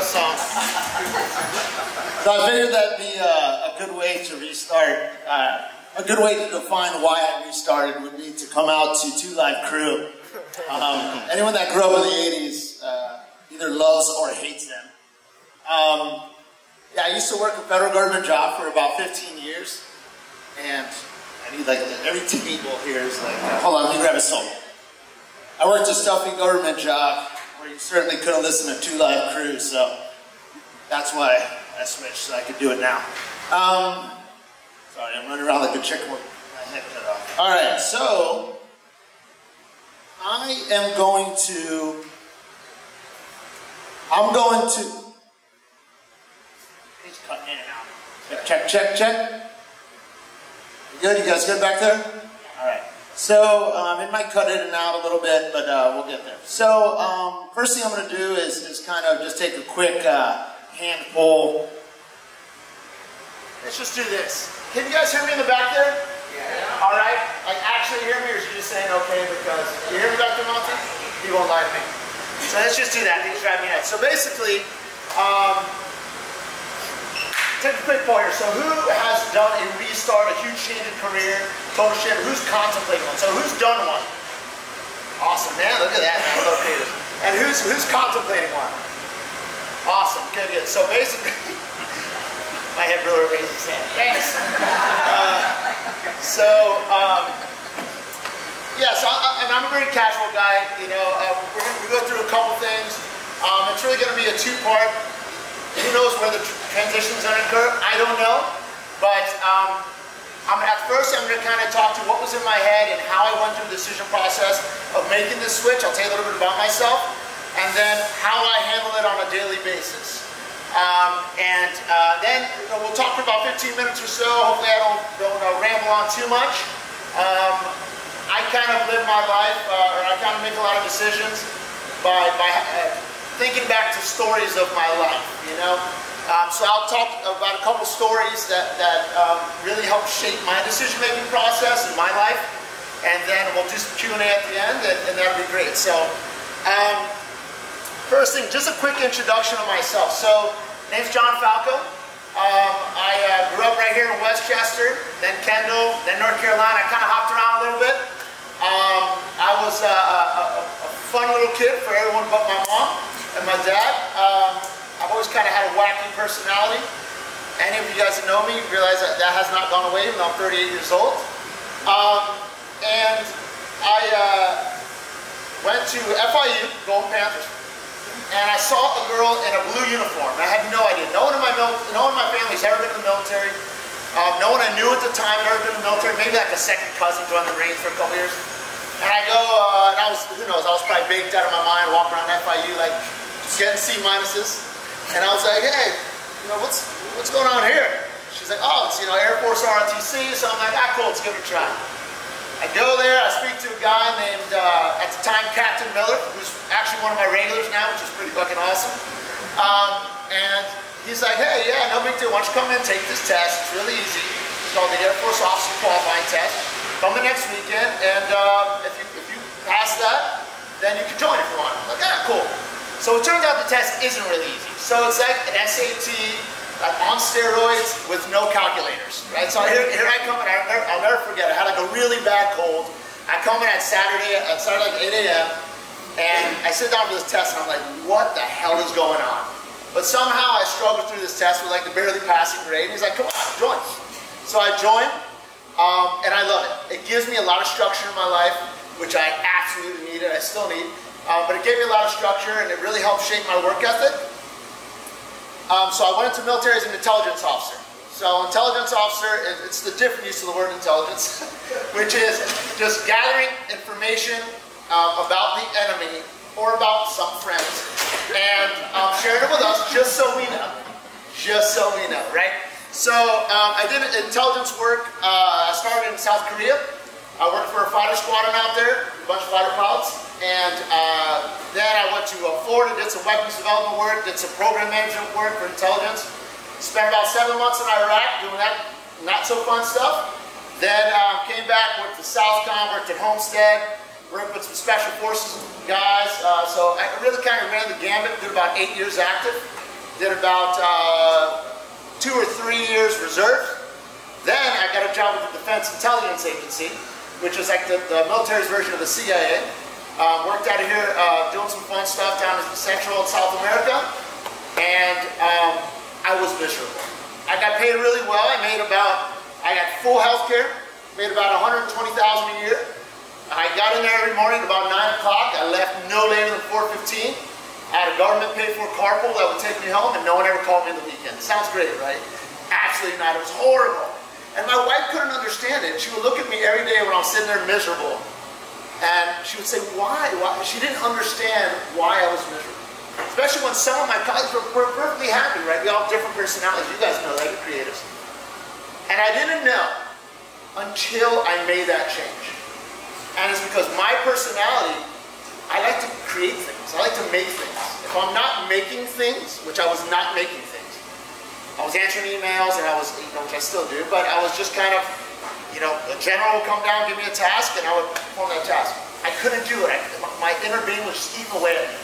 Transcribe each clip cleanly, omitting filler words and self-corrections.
those songs. So I figured that'd be a good way to restart. A good way to define why I restarted would be to come out to Two Live Crew. Anyone that grew up in the 80s either loves or hates them. Yeah, I used to work a federal government job for about 15 years. And I need like every table here is like, hold on, let me grab a soul. I worked a stuffy government job where you certainly couldn't listen to Two Live Crew, so that's why I switched so I could do it now. Sorry, I'm running around like a chicken with my head cut off. All right, so I am going to. He's cutting in and out. Check, check, check. You good? You guys good back there? All right. So it might cut in and out a little bit, but we'll get there. So first thing I'm going to do is kind of just take a quick hand pull. Let's just do this. Can you guys hear me in the back there? Yeah. All right. Like actually hear me, or is you just saying okay because you hear me back there, Monty? You won't lie to me. So let's just do that. These drive me nuts. So basically, take a quick poll here. So who has done a restart, a huge change in career, total shift? Who's contemplating one? So who's done one? Awesome, man. Look at that, man. Located. And who's contemplating one? Awesome. Good, good. So basically, my head really raised his hand. Thanks. Yeah, so I'm a very casual guy. You know, we're going to go through a couple things. It's really going to be a two-part. Who knows where the transition's going to occur? I don't know. But at first, I'm going to kind of talk to what was in my head and how I went through the decision process of making this switch. I'll tell you a little bit about myself. And then how I handle it on a daily basis. Then we'll talk for about 15 minutes or so. Hopefully I don't ramble on too much. I kind of live my life, or I kind of make a lot of decisions by thinking back to stories of my life, you know. So I'll talk about a couple stories that really help shape my decision-making process in my life. And then we'll do some Q&A at the end, and that'll be great. So first thing, just a quick introduction of myself. So, name's John Falco. I grew up right here in Westchester, then Kendall, then North Carolina. I kind of hopped around a little bit. I was a fun little kid for everyone but my mom and my dad. I've always kind of had a wacky personality. Any of you guys that know me realize that that has not gone away even though I'm 38 years old. And I went to FIU, Golden Panthers. And I saw a girl in a blue uniform. I had no idea. No one in my family's ever been in the military. No one I knew at the time had ever been in the military. Maybe like a second cousin joined the Marines for a couple years. And I go, and I was, who knows, I was probably baked out of my mind, walking around FIU like just getting C minuses. And I was like, hey, you know, what's going on here? She's like, oh, it's, you know, Air Force ROTC. So I'm like, ah, cool, let's give it a try. I go there, I speak to a guy named, at the time, Captain Miller, who's actually one of my regulars now, which is pretty fucking awesome. And he's like, hey, yeah, no big deal. Why don't you come in and take this test? It's really easy. It's called the Air Force Officer Qualifying Test. Come in next weekend, and if you pass that, then you can join if you want. I'm like, ah, cool. So it turns out the test isn't really easy. So it's like an SAT, like on steroids with no calculators, right? So here I come, and I'll never forget. I had like a really bad cold. I come in at Saturday like 8 a.m. and I sit down for this test, and I'm like, what the hell is going on? But somehow I struggled through this test with like the barely passing grade. And he's like, come on, join. So I joined, and I love it. It gives me a lot of structure in my life, which I absolutely needed. I still need. But it gave me a lot of structure, and it really helped shape my work ethic. So I went into the military as an intelligence officer. So intelligence officer, it's the different use of the word intelligence, which is just gathering information about the enemy or about some friends and sharing it with us just so we know. Just so we know, right? So I did intelligence work. I started in South Korea. I worked for a fighter squadron out there, a bunch of fighter pilots. And then I went to Florida, did some weapons development work, did some program management work for intelligence. Spent about 7 months in Iraq doing that not so fun stuff. Then came back, worked for Southcom, worked at Homestead, worked with some special forces guys. So I really kind of ran the gambit, did about 8 years active. Did about 2 or 3 years reserve. Then I got a job with the Defense Intelligence Agency, which is like the military's version of the CIA. Worked out of here doing some fun stuff down in Central and South America. And I was miserable. I got paid really well. I got full health care, made about $120,000 a year. I got in there every morning at about 9 o'clock. I left no later than 4:15. I had a government paid for carpool that would take me home, and no one ever called me on the weekend. Sounds great, right? Absolutely not. It was horrible. And my wife couldn't understand it. She would look at me every day when I was sitting there miserable. And she would say, why? She didn't understand why I was miserable. Especially when some of my colleagues were perfectly happy, right? We all have different personalities. You guys know that, you're creatives. And I didn't know until I made that change. And it's because my personality, I like to create things. I like to make things. If I'm not making things, which I was not making things, I was answering emails and I was, which I still do, but I was just kind of, a general would come down, give me a task, and I would perform that task. I couldn't do it. My inner being was just eating away at me.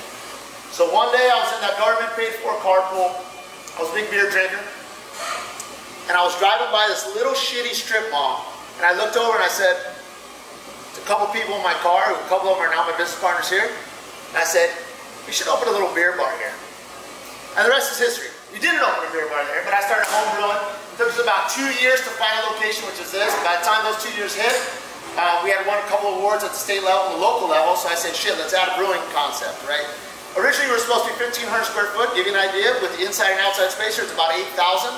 So one day I was in that government paid for carpool. I was a big beer drinker. And I was driving by this little shitty strip mall. And I looked over and I said, to a couple people in my car, a couple of them are now my business partners here. And I said, we should open a little beer bar here. And the rest is history. We didn't open a beer bar there, but I started home brewing. It took us about 2 years to find a location, which is this. By the time those 2 years hit, we had won a couple of awards at the state level and the local level. So I said, shit, let's add a brewing concept, right? Originally, we were supposed to be 1,500 square foot. Give you an idea, with the inside and outside space here, it's about 8,000,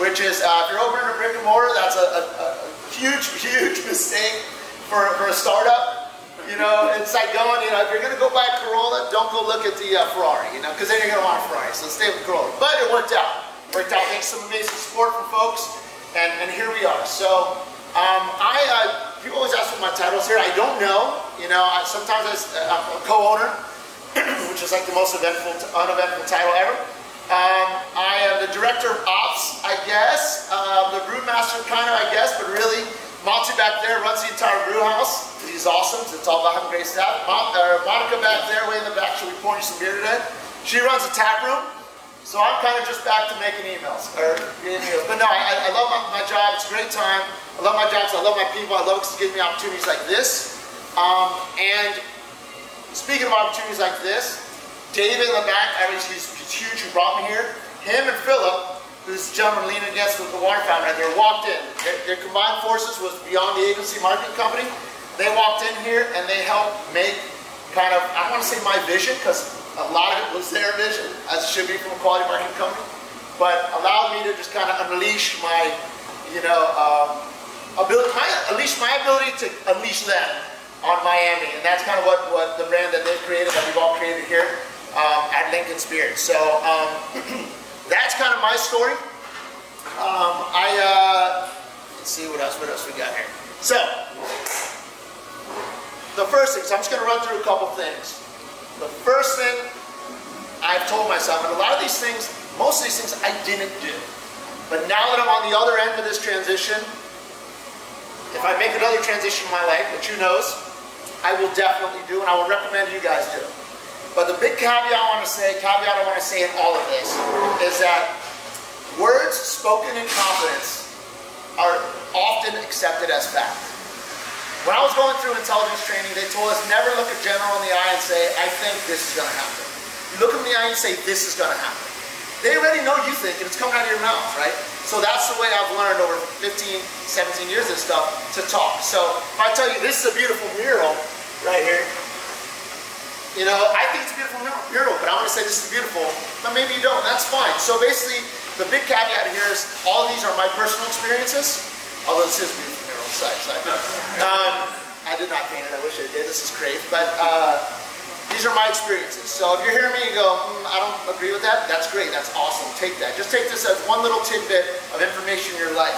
which is, if you're opening a brick and mortar, that's a huge, huge mistake for a startup. It's like going, if you're going to go buy a Corolla, don't go look at the Ferrari, because then you're going to want a Ferrari, so stay with Corolla. But it worked out. Thanks to some amazing support from folks, and here we are. So, people always ask what my title is here. I don't know. Sometimes I'm a co-owner, which is like the most uneventful title ever. I am the director of ops, I guess. The brewmaster, kind of, I guess, but really, Monty back there runs the entire brew house. He's awesome. It's all about having great staff. Monica back there, way in the back, she'll be pouring you some beer today. She runs the tap room. So I'm kind of just back to making emails, But no, I love my job. It's a great time. I love my job. I love my people. I love it because it gives me opportunities like this. And speaking of opportunities like this, David in the back, he's huge, who brought me here. Him and Philip, who's the gentleman leaning against with the water fountain right there, walked in. Their combined forces was beyond the agency marketing company. They walked in here and they helped make kind of, I don't want to say my vision, because a lot of it was their vision, as it should be from a quality marketing company, but allowed me to just kind of unleash my, my ability to unleash them on Miami, and that's kind of what the brand that they've created, that we've all created here at Lincoln Spirit. So that's kind of my story. Let's see what else we got here. So the first thing, so I'm just going to run through a couple things. The first thing I've told myself, and a lot of these things, most of these things I didn't do. But now that I'm on the other end of this transition, if I make another transition in my life, which who knows, I will definitely do, and I will recommend you guys do. But the big caveat I want to say in all of this, is that words spoken in confidence are often accepted as fact. When I was going through intelligence training, they told us never look a general in the eye and say, I think this is going to happen. You look them in the eye and say, this is going to happen. They already know you think, and it's coming out of your mouth, right? So that's the way I've learned over 15, 17 years of stuff to talk. So if I tell you this is a beautiful mural right here, I think it's a beautiful mural, but I want to say this is beautiful, but maybe you don't, that's fine. So basically, the big caveat here is all of these are my personal experiences, although this is beautiful. I did not paint it, I wish I did, this is great, but these are my experiences. So if you're hearing me and go, I don't agree with that, that's great, that's awesome, take that. Just take this as one little tidbit of information in your life,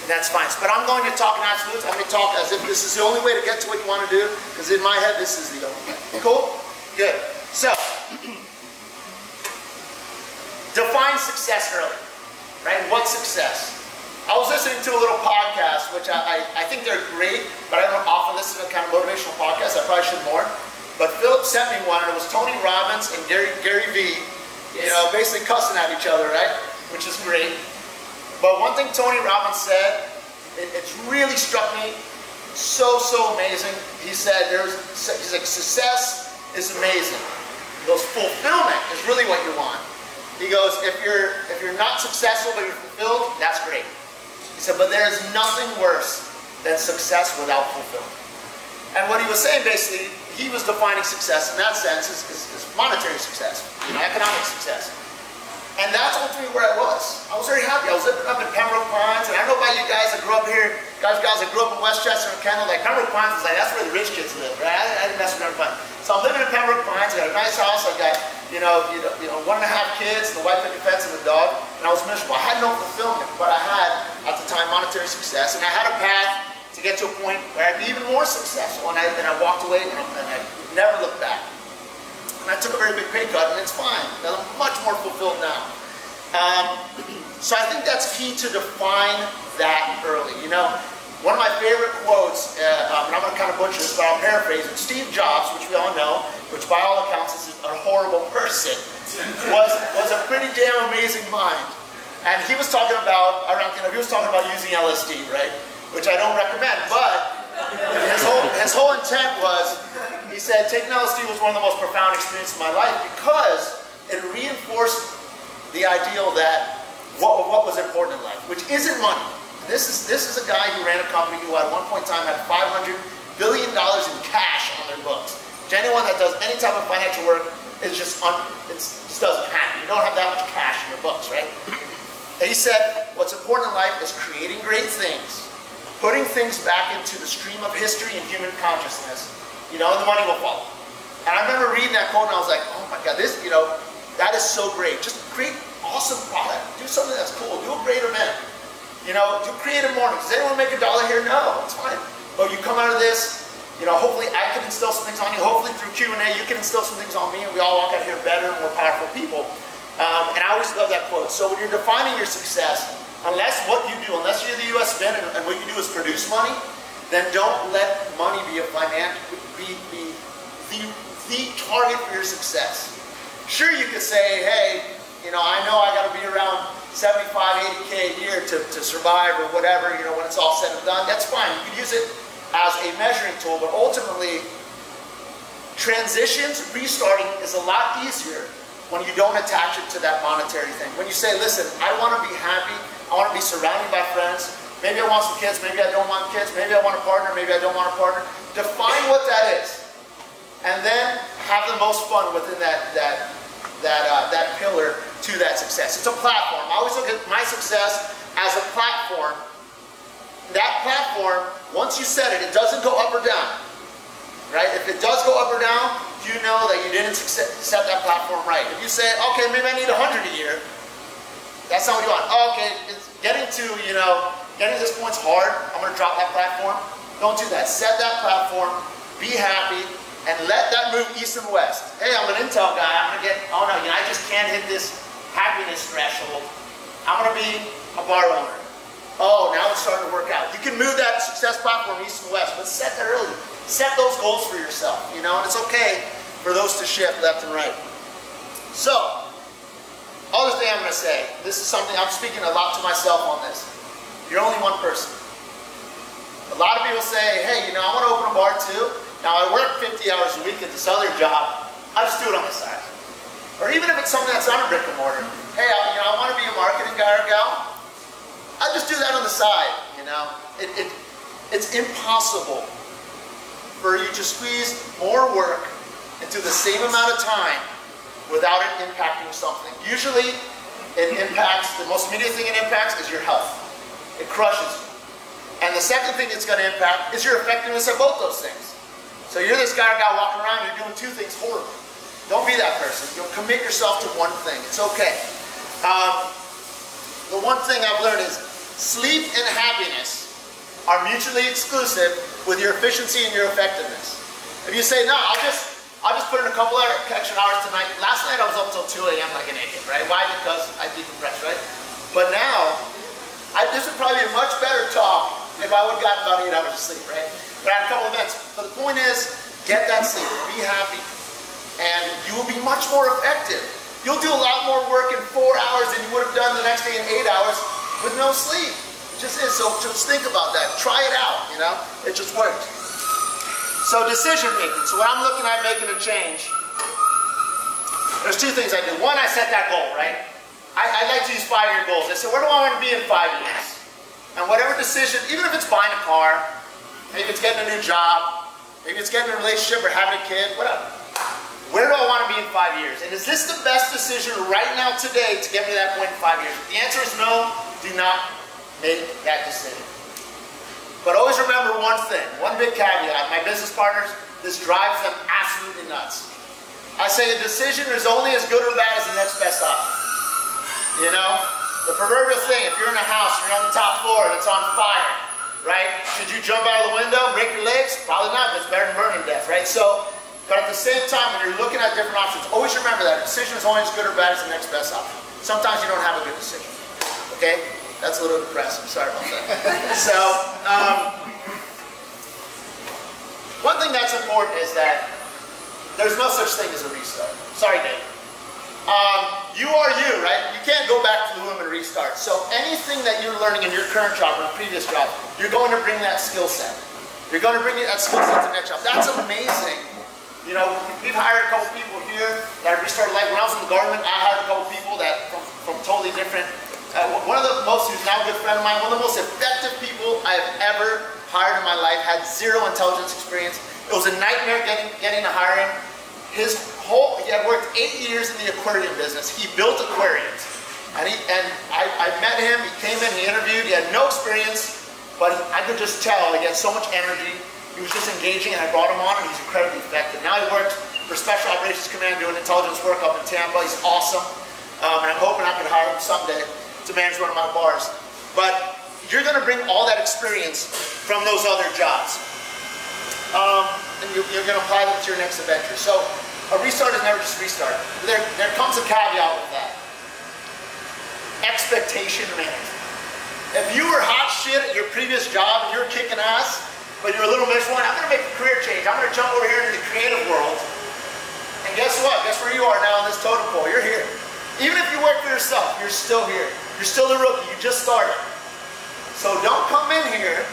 and that's fine. But I'm going to talk in absolutes, I'm going to talk as if this is the only way to get to what you want to do, because in my head, this is the only way. Cool? Good. So, define success early, right? What's success? I was listening to a little podcast, which I think they're great, but I don't often listen to kind of motivational podcasts. I probably should more. But Philip sent me one, and it was Tony Robbins and Gary Vee You know, basically cussing at each other, right? Which is great. But one thing Tony Robbins said, it's really struck me so amazing. He said, he's like, success is amazing. He goes, fulfillment is really what you want. He goes, if you're not successful but you're fulfilled, that's great. He said, but there is nothing worse than success without fulfillment. And what he was saying basically, he was defining success in that sense is monetary success, you know, economic success. And that's ultimately where I was. I was very happy. I was living up in Pembroke Pines, and I don't know about you guys that grew up here, guys that grew up in Westchester and Kendall, like Pembroke Pines is like, that's where the rich kids live, right? I didn't mess with Pembroke Pines. So I'm living in Pembroke Pines, I got a nice house, I got, you know, 1.5 kids, the wife picket fence and the dog, and I was miserable. I had no fulfillment, but I had, at the time, monetary success, and I had a path to get to a point where I'd be even more successful, and I walked away, and I never looked back. And I took a very big pay cut, and it's fine. I'm much more fulfilled now. So I think that's key to define that early. You know, one of my favorite quotes, and I'm going to kind of butcher this, but I'll paraphrase it. Steve Jobs, which we all know, which by all accounts is a horrible person, was a pretty damn amazing mind. And he was talking about, he was talking about using LSD, right? Which I don't recommend, but his whole intent was, he said, taking LSD was one of the most profound experiences of my life because it reinforced the ideal that what was important in life, which isn't money. This is a guy who ran a company who at one point in time had $500 billion in cash on their books. Which anyone that does any type of financial work is just doesn't happen. You don't have that much cash in your books, right? And he said, what's important in life is creating great things, putting things back into the stream of history and human consciousness, you know, and the money will follow. And I remember reading that quote and I was like, oh my God, this, you know, that is so great. Just create awesome product. Do something that's cool. Do a great event. You know, do CreativeMornings. Does anyone make $1 here? No, it's fine. But you come out of this, you know, hopefully I can instill some things on you. Hopefully through Q&A you can instill some things on me and we all walk out here better and more powerful people. And I always love that quote. So when you're defining your success, unless you're the US Mint and what you do is produce money, then don't let money be the target for your success. Sure, you could say, hey, you know I got to be around 75, 80K a year to survive or whatever, you know, when it's all said and done. That's fine. You can use it as a measuring tool, but ultimately, transitions, restarting is a lot easier when you don't attach it to that monetary thing. When you say, listen, I want to be happy, I want to be surrounded by friends, maybe I want some kids, maybe I don't want kids, maybe I want a partner, maybe I don't want a partner. Define what that is. And then have the most fun within that pillar to that success. It's a platform. I always look at my success as a platform. That platform, once you set it, it doesn't go up or down. Right? If it does go up or down, you know that you didn't set that platform right. If you say, okay, maybe I need 100 a year, that's not what you want. Oh, okay, getting to this point's hard, I'm going to drop that platform. Don't do that. Set that platform, be happy, and let that move east and west. Hey, I'm an Intel guy. I'm going to get, oh no, you know, I just can't hit this happiness threshold. I'm going to be a bar owner. Oh, now it's starting to work out. You can move that success platform east and west, but set that early. Set those goals for yourself, you know, and it's okay for those to shift left and right. So, other thing I'm going to say, this is something I'm speaking a lot to myself on this. You're only one person. A lot of people say, hey, you know, I want to open a bar too. Now, I work 50 hours a week at this other job. I just do it on the side. Or even if it's something that's not a brick and mortar. Hey, you know, I want to be a marketing guy or gal. I just do that on the side, you know. It's impossible for you to squeeze more work into the same amount of time without it impacting something. Usually, it impacts, the most immediate thing it impacts is your health. It crushes you. And the second thing it's going to impact is your effectiveness at both those things. So you're this guy or gal walking around, you're doing two things horribly. Don't be that person. You'll commit yourself to one thing. It's okay. The one thing I've learned is sleep and happiness are mutually exclusive with your efficiency and your effectiveness. If you say, no, I'll just put in a couple of extra hours tonight. Last night I was up until 2 a.m. like an idiot, right? Why? Because I decompress, right? But now, this would probably be a much better talk if I would have gotten about 8 hours of sleep, right? But I had a couple of events. But the point is, get that sleep, be happy, and you will be much more effective. You'll do a lot more work in 4 hours than you would have done the next day in 8 hours with no sleep. It just is. So just think about that. Try it out, you know? It just works. So decision making. So when I'm looking at making a change, there's two things I do. One, I set that goal, right? I like to use 5-year goals. I say, where do I want to be in 5 years? And whatever decision, even if it's buying a car, maybe it's getting a new job, maybe it's getting a relationship or having a kid, whatever. Where do I want to be in 5 years? And is this the best decision right now today to get me to that point in 5 years? If the answer is no, do not make that decision. But always remember one thing, one big caveat. My business partners, this drives them absolutely nuts. I say a decision is only as good or bad as the next best option. You know? The proverbial thing, if you're in a house, you're on the top floor and it's on fire, right? Should you jump out of the window, break your legs? Probably not, but it's better than burning to death, right? So, but at the same time, when you're looking at different options, always remember that a decision is only as good or bad as the next best option. Sometimes you don't have a good decision, okay? That's a little depressing, sorry about that. So, one thing that's important is that there's no such thing as a restart. Sorry, Dave. You are you, right? You can't go back to the womb and restart. So anything that you're learning in your current job or a previous job, you're going to bring that skill set. You're going to bring that skill set to the next job. That's amazing. You know, we've hired a couple people here that restarted life. When I was in the government, I hired a couple people that from totally different. One of the most, who's now a good friend of mine, one of the most effective people I have ever hired in my life, had zero intelligence experience. It was a nightmare getting to hire him. He had worked 8 years in the aquarium business. He built aquariums. And I met him, he came in, he interviewed, he had no experience, but I could just tell he had so much energy. He was just engaging, and I brought him on, and he's incredibly effective. Now he works for Special Operations Command doing intelligence work up in Tampa. He's awesome. And I'm hoping I can hire him someday to manage one of my bars. But you're going to bring all that experience from those other jobs. And you're going to apply them to your next adventure. So a restart is never just restart. There comes a caveat with that. Expectation management. If you were hot shit at your previous job and you were kicking ass, but you're a little miserable, I'm going to make a career change. I'm going to jump over here into the creative world. And guess what? Guess where you are now in this totem pole? You're here. Even if you work for yourself, you're still here. You're still a rookie. You just started. So don't come in here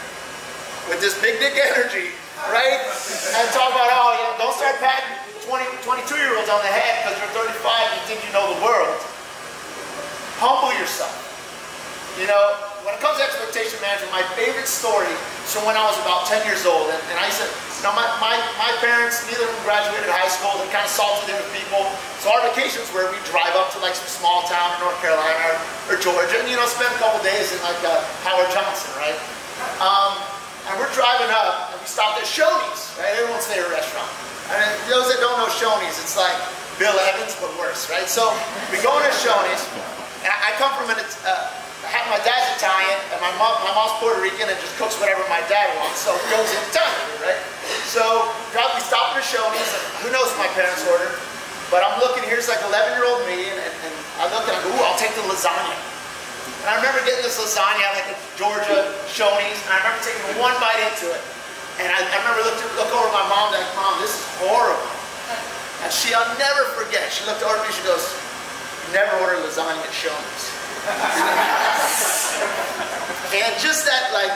with this big dick energy, right? And talk about, oh, you know, don't start patting 22-year-olds on the head because you're 35 and you think you know the world. Humble yourself. You know, when it comes to expectation management, my favorite story is from when I was about 10 years old. And I said, you know, my parents, neither of them graduated high school. They're kind of salty with people. So our vacations were we drive up to like some small town in North Carolina or Georgia and, you know, spend a couple days in like Howard Johnson, right? And we're driving up and we stopped at Shoney's, right? Everyone's favorite restaurant. And those that don't know Shoney's, it's like Bill Evans, but worse, right? So we go into Shoney's, and I come from my dad's Italian, and my mom's Puerto Rican, and just cooks whatever my dad wants, so it goes in Italian, right? So we stop at Shoney's, and who knows what my parents ordered, but I'm looking, here's like 11-year-old me, and I look and I go, ooh, I'll take the lasagna. And I remember getting this lasagna at like a Georgia Shoney's, and I remember taking one bite into it. And I remember look over at my mom, like, Mom, this is horrible. And I'll never forget, she looked over at me, she goes, never order lasagna at Shoney's. And just that, like,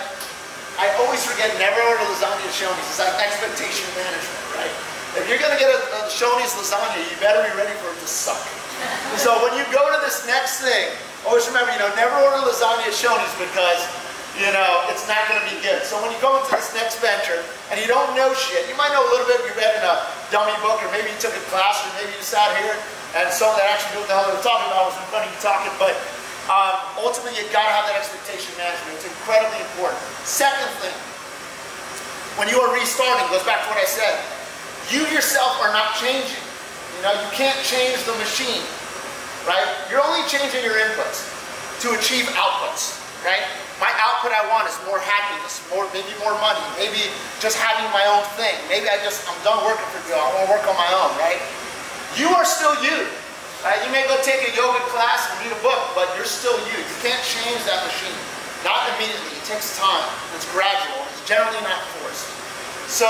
I always forget, never order lasagna at Shoney's. It's like expectation management, right? If you're going to get a Shoney's lasagna, you better be ready for it to suck. So when you go to this next thing, always remember, you know, never order lasagna at Shoney's because, you know, it's not going to be good. So when you go into this next venture and you don't know shit, you might know a little bit, you read in a dummy book, or maybe you took a class, or maybe you sat here and someone that actually knew what the hell they were talking about was in front of you talking, but ultimately you've got to have that expectation management. It's incredibly important. Second thing, when you are restarting, goes back to what I said, you yourself are not changing. You know, you can't change the machine, right? You're only changing your inputs to achieve outputs, right? My output I want is more happiness, maybe more money, maybe just having my own thing. Maybe I'm done working for you, I want to work on my own, right? You are still you, right? You may go take a yoga class and read a book, but you're still you. You can't change that machine. Not immediately, it takes time, it's gradual, it's generally not forced. So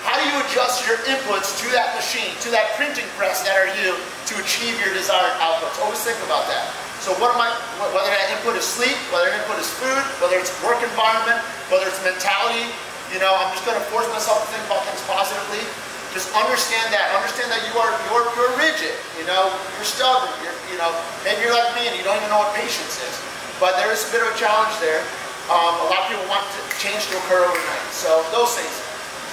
How do you adjust your inputs to that machine, to that printing press that are you, to achieve your desired outputs? Always think about that. So whether that input is sleep, whether that input is food, whether it's work environment, whether it's mentality, you know, I'm just going to force myself to think about things positively. Just understand that. Understand that you're rigid. You know, you're stubborn. You know, maybe you're like me and you don't even know what patience is. But there is a bit of a challenge there. A lot of people want change to occur overnight. So those things.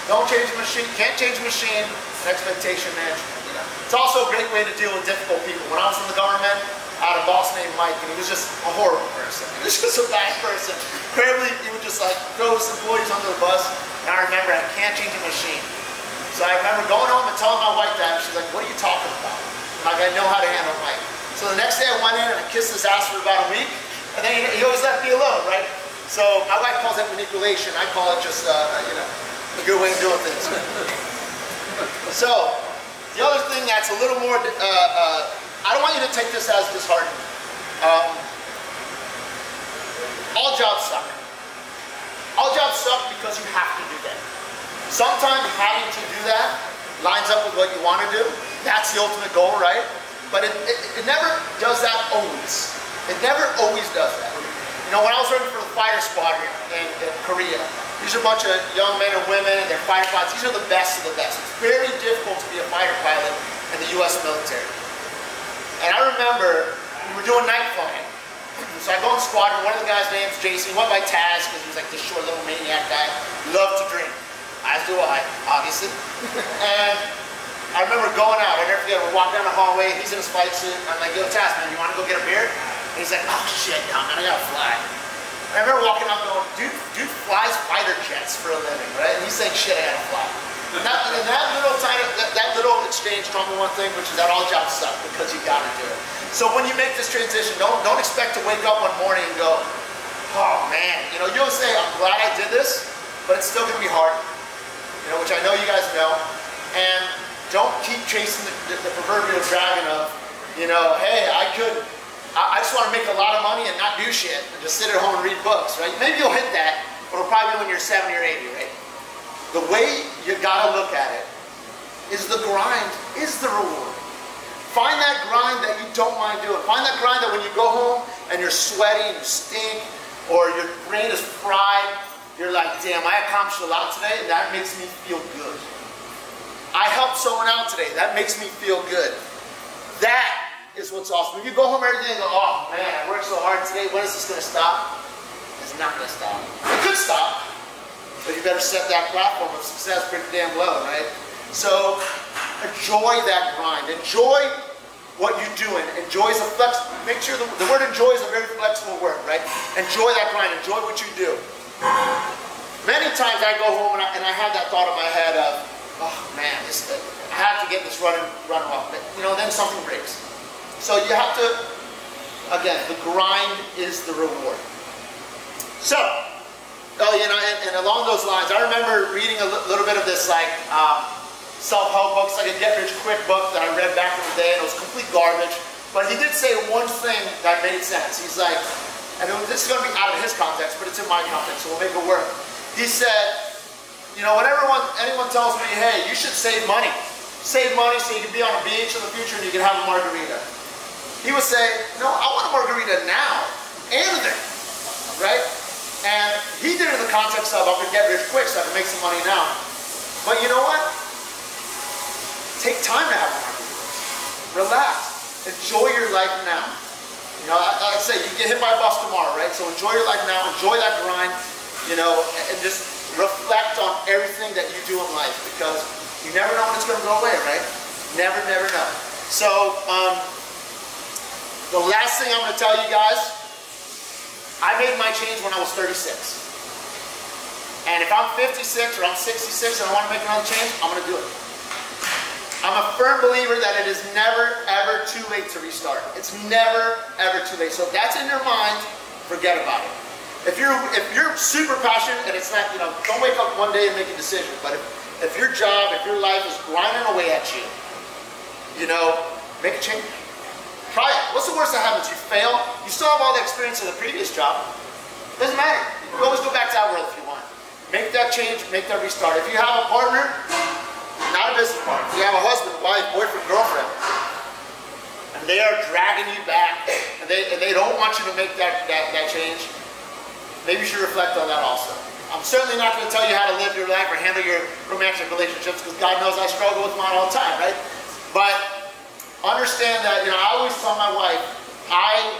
Don't change the machine. Can't change the machine. And expectation management. You know, it's also a great way to deal with difficult people. When I was in the government, I had a boss named Mike, and he was just a horrible person. He was just a bad person. Incredibly, he would just like throw his employees under the bus. And I remember I can't change a machine. So I remember going home and telling my wife that, and she's like, "What are you talking about?" I'm like, "I know how to handle Mike." So the next day I went in and I kissed his ass for about a week, and then he always left me alone, right? So my wife calls it manipulation. I call it just, you know, a good way of doing things. So the other thing that's a little more, I don't want you to take this as disheartening. All jobs suck. All jobs suck because you have to do that. Sometimes having to do that lines up with what you want to do. That's the ultimate goal, right? But it never does that always. It never always does that. You know, when I was working for the fighter squadron in Korea, these are a bunch of young men and women, and they're fighter pilots. These are the best of the best. It's very difficult to be a fighter pilot in the U.S. military. And I remember we were doing night flying. So I go in the squadron. One of the guys' name's Jason. He went by Taz because he was like this short little maniac guy. Loved to drink. As do I, obviously. And I remember going out. I never forget. We're walking down the hallway. He's in his flight suit. I'm like, "Yo, Taz, man, you want to go get a beer?" And he's like, "Oh shit, no, man, I gotta fly." I remember walking out going, dude flies fighter jets for a living, right? And he's saying, "Shit, I gotta fly." And that little exchange taught me one thing, which is that all jobs suck because you gotta do it. So when you make this transition, don't expect to wake up one morning and go, "Oh man," you know, you'll say, "I'm glad I did this," but it's still gonna be hard. You know, which I know you guys know. And don't keep chasing the proverbial dragon of, you know, "Hey, I just want to make a lot of money and not do shit and just sit at home and read books," right? Maybe you'll hit that, but it'll probably be when you're 70 or 80, right? The way you gotta look at it is the grind is the reward. Find that grind that you don't mind doing. Find that grind that when you go home and you're sweaty and you stink or your brain is fried, you're like, "Damn, I accomplished a lot today, and that makes me feel good. I helped someone out today. That makes me feel good." That is what's awesome. If you go home every day and go, "Oh man, I worked so hard today, when is this going to stop?" It's not going to stop. It could stop, but you better set that platform of success pretty damn low, right? So enjoy that grind. Enjoy what you're doing. Enjoy is a make sure the word enjoy is a very flexible word, right? Enjoy that grind. Enjoy what you do. Many times I go home and I have that thought in my head of, "Oh man, I have to get this running off." But, you know, then something breaks. So you have to, again, the grind is the reward. So, you know, and along those lines, I remember reading a little bit of this like self-help book. It's like a get-rich-quick book that I read back in the day, and it was complete garbage. But he did say one thing that made sense. He's like, and this is going to be out of his context, but it's in my context, so we'll make it work. He said, you know, whenever anyone tells me, "Hey, you should save money so you can be on a beach in the future and you can have a margarita," he would say, "No, I want a margarita now and then," right? And he did it in the context of, "I'm going to get rich quick so I can make some money now." But you know what? Take time to have a margarita. Relax. Enjoy your life now. You know, like I say, you get hit by a bus tomorrow, right? So enjoy your life now. Enjoy that grind, you know, and just reflect on everything that you do in life, because you never know when it's going to go away, right? Never know. So, the last thing I'm going to tell you guys, I made my change when I was 36. And if I'm 56 or I'm 66 and I want to make another change, I'm going to do it. I'm a firm believer that it is never, ever too late to restart. It's never, ever too late. So if that's in your mind, forget about it. If you're super passionate and it's not, you know, don't wake up one day and make a decision. But if your job, if your life is grinding away at you, you know, make a change. Try it. What's the worst that happens? You fail. You still have all the experience of the previous job. Doesn't matter. You can always go back to that world if you want. make that change, make that restart. If you have a partner, not a business partner, if you have a husband, wife, boyfriend, girlfriend, and they are dragging you back, and they don't want you to make that change, maybe you should reflect on that also. I'm certainly not going to tell you how to live your life or handle your romantic relationships, because God knows I struggle with mine all the time, right? But understand that, you know, I always tell my wife, I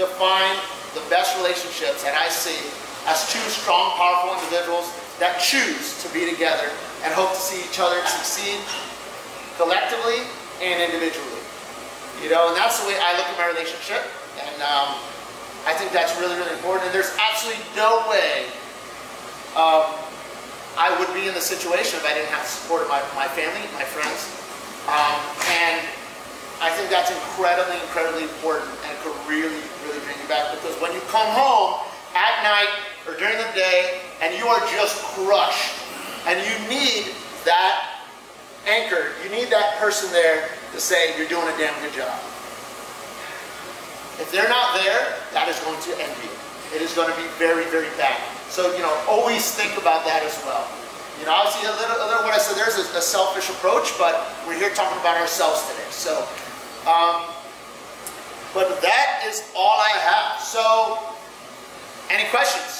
define the best relationships that I see as two strong, powerful individuals that choose to be together and hope to see each other succeed collectively and individually. You know, and that's the way I look at my relationship, and I think that's really, really important. And there's absolutely no way I would be in the situation if I didn't have the support of my family, my friends. And I think that's incredibly, incredibly important, and could really, really bring you back, because when you come home at night or during the day and you are just crushed and you need that anchor, you need that person there to say you're doing a damn good job. If they're not there, that is going to end you. It is going to be very, very bad. So, you know, always think about that as well. You know, obviously a little what I said, there's a selfish approach, but we're here talking about ourselves today. So, but that is all I have. So, any questions?